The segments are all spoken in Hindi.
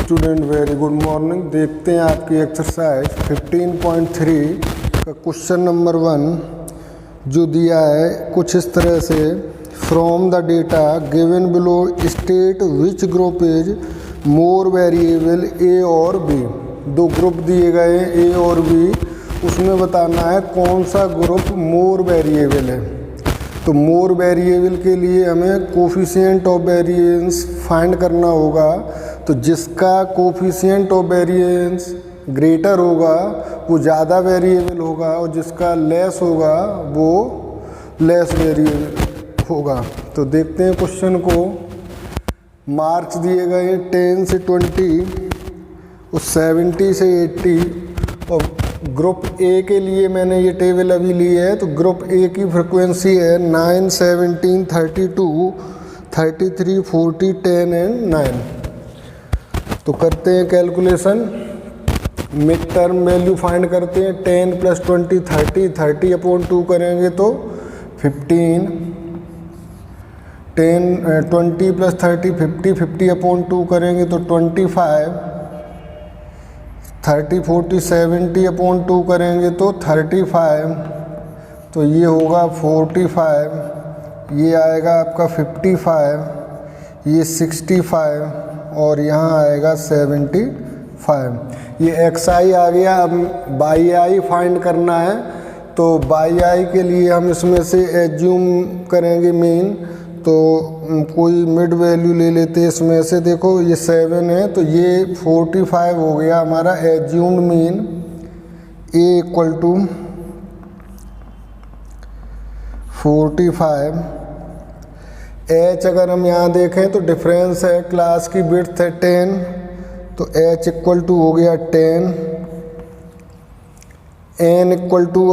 Student very good morning. देखते हैं आपकी एक्सरसाइज 15.3 का क्वेश्चन नंबर 1 जो दिया है कुछ इस तरह से। From the data given below state which group is more variable A और बी। दो ग्रुप दिए गए हैं ए और बी, उसमें बताना है कौन सा ग्रुप मोर वेरिएबल है। तो मोर वेरिएबल के लिए हमें कोफिशिएंट ऑफ वेरिएंस फाइंड करना होगा। तो जिसका कोफिशिएंट ऑफ वेरिएंस ग्रेटर होगा वो ज़्यादा वेरिएबल होगा और जिसका लेस होगा वो लेस वेरिएबल होगा। तो देखते हैं क्वेश्चन को। मार्क्स दिए गए हैं 10 से 20 और 70 से 80। और ग्रुप ए के लिए मैंने ये टेबल अभी ली है। तो ग्रुप ए की फ्रिक्वेंसी है 9, 17, 32, 33, 40, 10 एंड 9। तो करते हैं calculation. Mid term value find करते हैं। 10 + 20 30, 30/2 करेंगे तो 15। 20 + 30 50, 50/2 करेंगे तो 25। 30, 40, 70/2 करेंगे तो 35। तो ये होगा 45, ये आएगा आपका 55, ये 65 और यहाँ आएगा 75। ये एक्स आई आ गया। अब बाई आई फाइंड करना है। तो बाई आई के लिए हम इसमें से एज्यूम करेंगे मीन। तो कोई मिड वैल्यू ले लेते हैं इसमें से। देखो ये 7 है तो ये 45 हो गया हमारा एज्यूम्ड मीन। ए = 45। एच अगर हम यहाँ देखें तो डिफरेंस है, क्लास की विड्थ है 10 तो एच = हो गया 10। एन =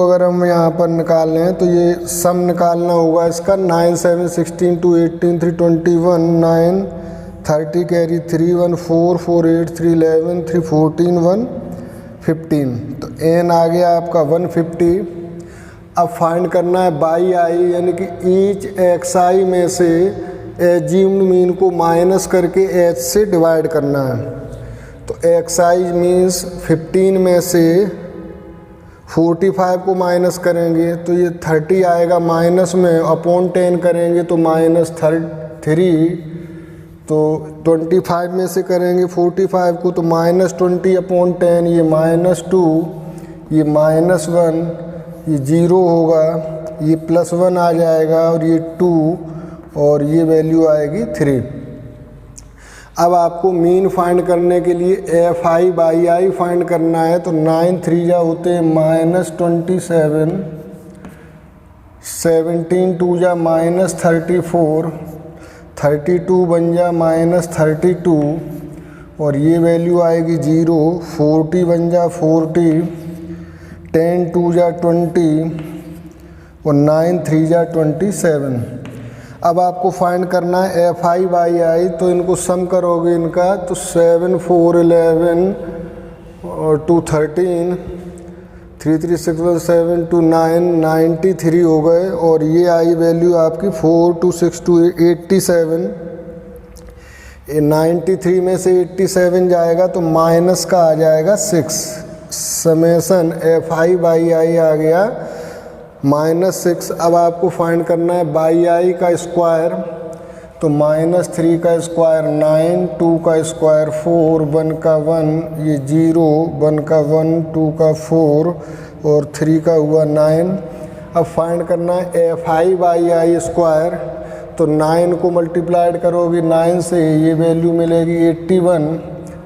अगर हम यहाँ पर निकाल लें तो ये सम निकालना होगा इसका। 9, 7, 16, 2, 18, 3, 21, 9, 30 कैरी 3, 1, 4, 4, 8, 3, 11, 3, 14, 1, 15। तो एन आ गया आपका 150। अब फाइंड करना है बाई आई, यानी कि ईच एक्स आई में से एज्यूम्ड मीन को माइनस करके एच से डिवाइड करना है। तो एक्स आई मीन्स 15 में से 45 को माइनस करेंगे तो ये 30 आएगा माइनस में, अपॉन 10 करेंगे तो -3। तो 25 में से करेंगे 45 को तो -20/10, ये -2, ये -1, ये 0 होगा, ये +1 आ जाएगा और ये 2 और ये वैल्यू आएगी 3। अब आपको मीन फाइंड करने के लिए F I by I find करना है। तो 9 3 होते हैं -27, 17 2 -34, 32 बन जा -32 और ये वैल्यू आएगी 0। 40 बन जा 40, 10 2 20 और 9 3 27। अब आपको फाइंड करना है एफ आई बाई आई। तो इनको सम करोगे इनका तो 7 4 11 और 2 13, 3 3 6 1 7 2 9 93 हो गए। और ये आई वैल्यू आपकी 4 2 6 2 87। 93 में से 87 जाएगा तो माइनस का आ जाएगा 6। Summation F I by I आ गया -6। अब आपको फाइंड करना है बाई आई का स्क्वायर। तो -3 का स्क्वायर 9, 2 का स्क्वायर 4, 1 का 1, ये 0, 1 का 1, 2 का 4 और 3 का हुआ 9। अब फाइंड करना है F I by i square. तो 9 को मल्टीप्लाइड करोगे 9 से, ये वैल्यू मिलेगी 81।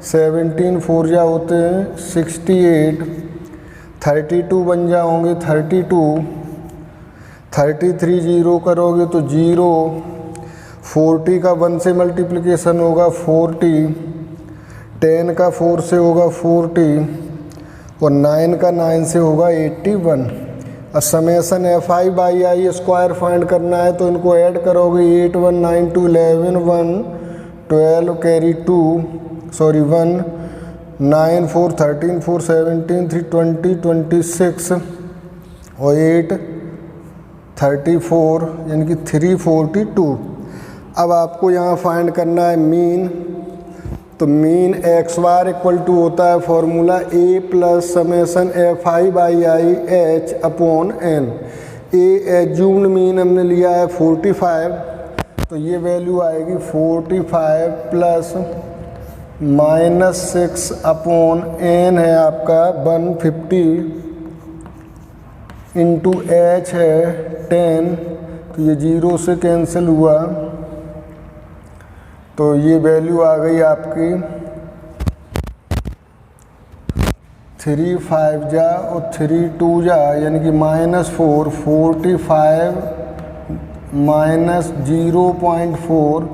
17 4 होते हैं 68, 32 बन जाओगे 32, 33 0 करोगे तो 0, 40 का 1 से मल्टीप्लिकेशन होगा 40, 10 का 4 से होगा 40 और 9 का 9 से होगा 81। अब summation F I by i square find करना है तो इनको ऐड करोगे 8 1 9 2 11 1 12 कैरी 2 सॉरी 1 9 4 13 4 17 3 20 26 और 8 34 यानी कि 342। अब आपको यहाँ फाइंड करना है मीन। तो तो mean x bar equal to होता है formula a plus summation F I by i h upon n. A assumed mean हमने लिया है 45, तो ये वैल्यू आएगी 45 प्लस -6 अपॉन एन है आपका 150 इंटू एच है 10, तो ये 0 से कैंसिल हुआ, तो ये वैल्यू आ गई आपकी 3 5 जा और 3 2 जा, यानी कि -4, 45 माइनस 0.4,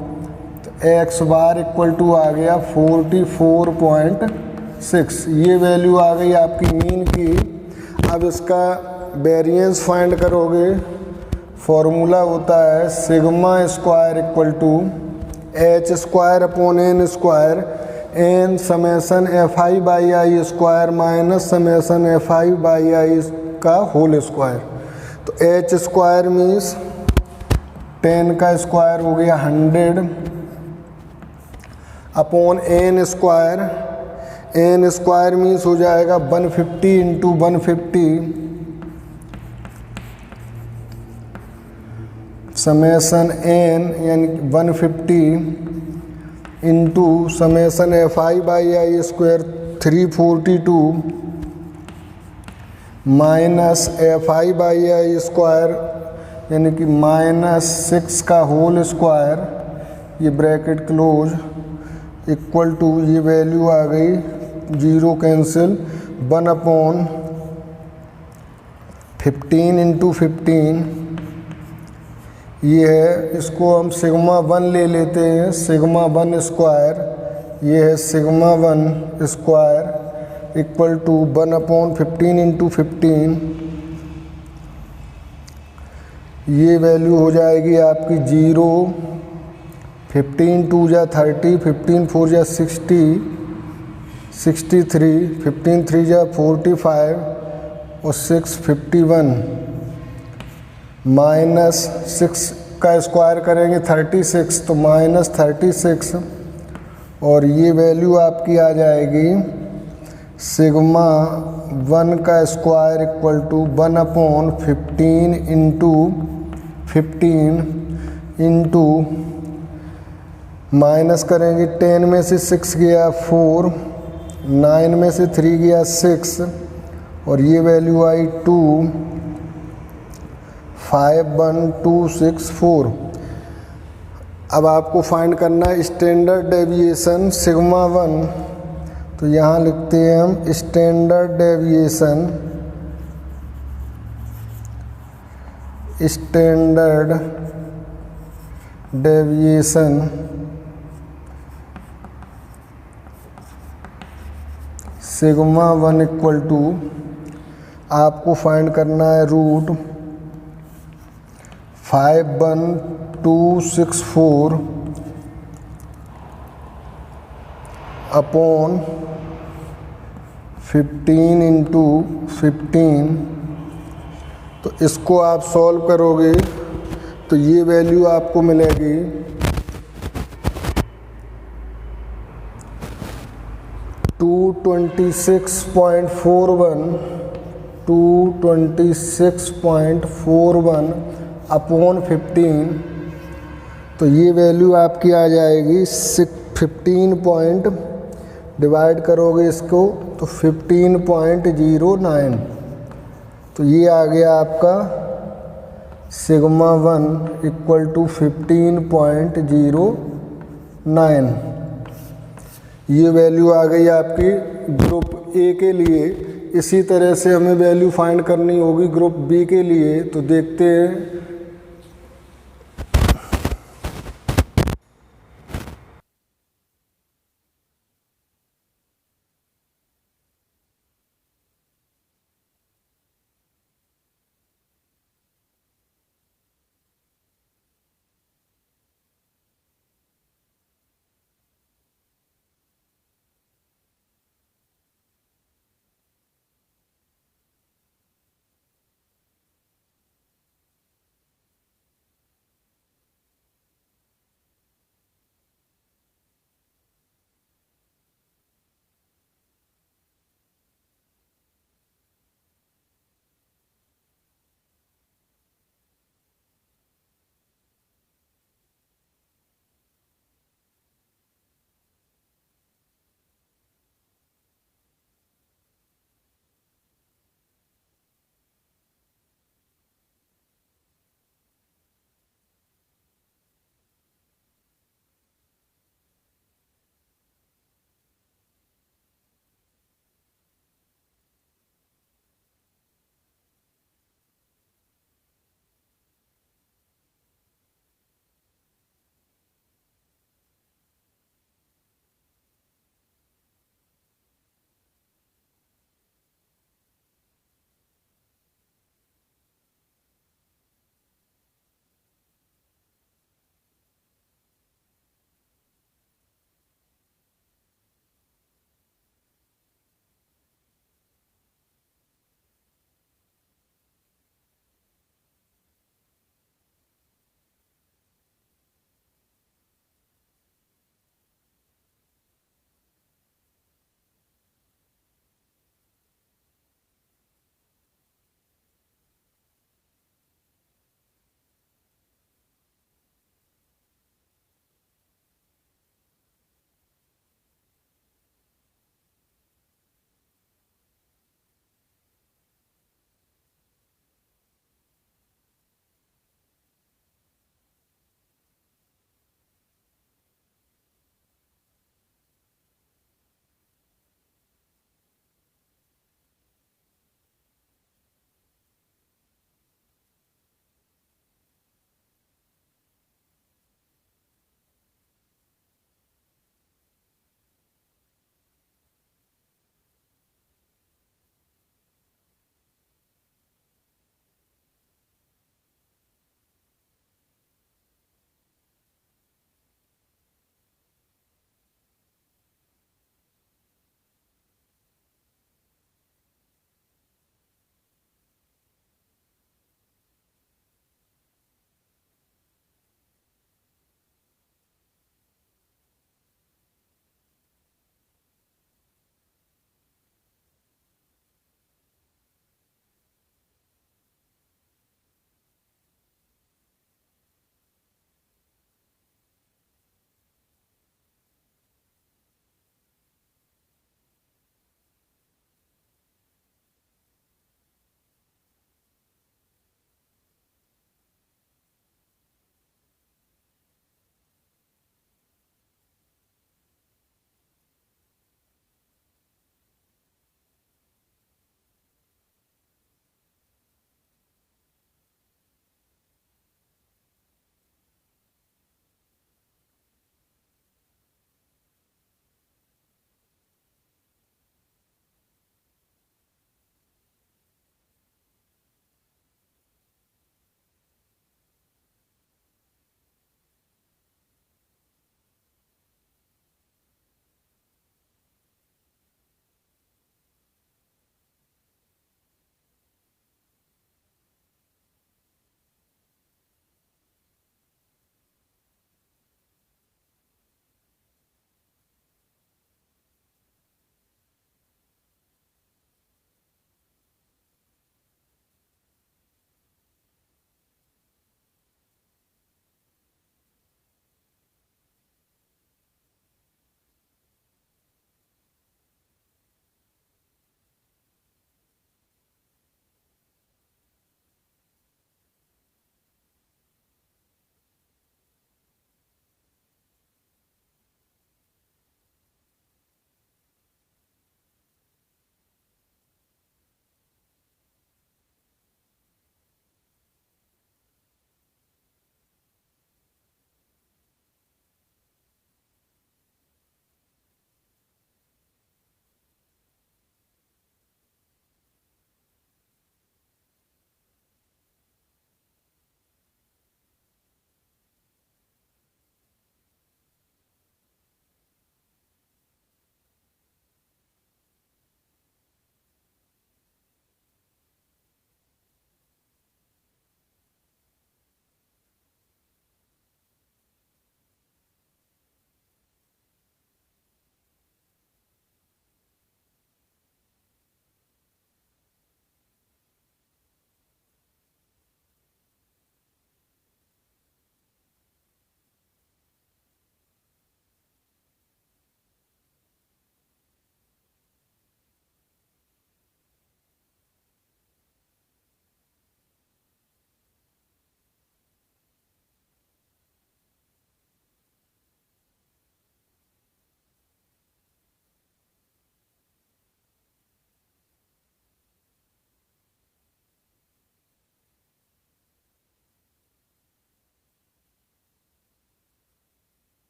तो एक्स बार इक्वल टू आ गया 44.6। ये वैल्यू आ गई आपकी मीन की। अब इसका वेरिएंस फाइंड करोगे, फॉर्मूला होता है sigma square equal to h square upon n square, n summation F I by i square minus summation F I by i का होल स्क्वायर। तो एच स्क्वायर मीन्स 10 का स्क्वायर हो गया 100 upon n square, n square means हो जाएगा 150 इंटू 150 समेसन एन यानी 150 into summation F I by i square 342 minus f I by i square यानी कि -6 का होल स्क्वायर, ये ब्रैकेट क्लोज इक्वल टू, ये वैल्यू आ गई 0 कैंसिल 1 अपॉन 15 इंटू 15, ये है, इसको हम सिग्मा 1 ले लेते हैं, सिग्मा 1 स्क्वायर, ये है sigma 1 square equal to 1 upon 15 into 15, ये वैल्यू हो जाएगी आपकी 0, 15 2 जा 30, 15 4 जा 60, 63, 15 3 जा 45 और 6 51, -6 का स्क्वायर करेंगे 36, तो -36, और ये वैल्यू आपकी आ जाएगी सिग्मा 1 का square equal to 1 upon 15 into 15 into minus करेंगे, 10 में से 6 गया 4, 9 में से 3 गया 6, और ये वैल्यू आई 2, 51264। अब आपको फाइंड करना है स्टैंडर्ड डेविएशन सिग्मा 1, तो यहाँ लिखते हैं हम standard deviation, standard deviation sigma 1 equal to, आपको फाइंड करना है रूट 51264 अपॉन 15 इंटू 15, तो इसको आप सॉल्व करोगे तो ये वैल्यू आपको मिलेगी 226.41 अपॉन 15, तो ये वैल्यू आपकी आ जाएगी 15 डिवाइड करोगे इसको तो 15.09, तो ये आ गया आपका सिग्मा 1 इक्वल टू 15.09। ये वैल्यू आ गई आपकी ग्रुप ए के लिए। इसी तरह से हमें वैल्यू फाइंड करनी होगी ग्रुप बी के लिए, तो देखते हैं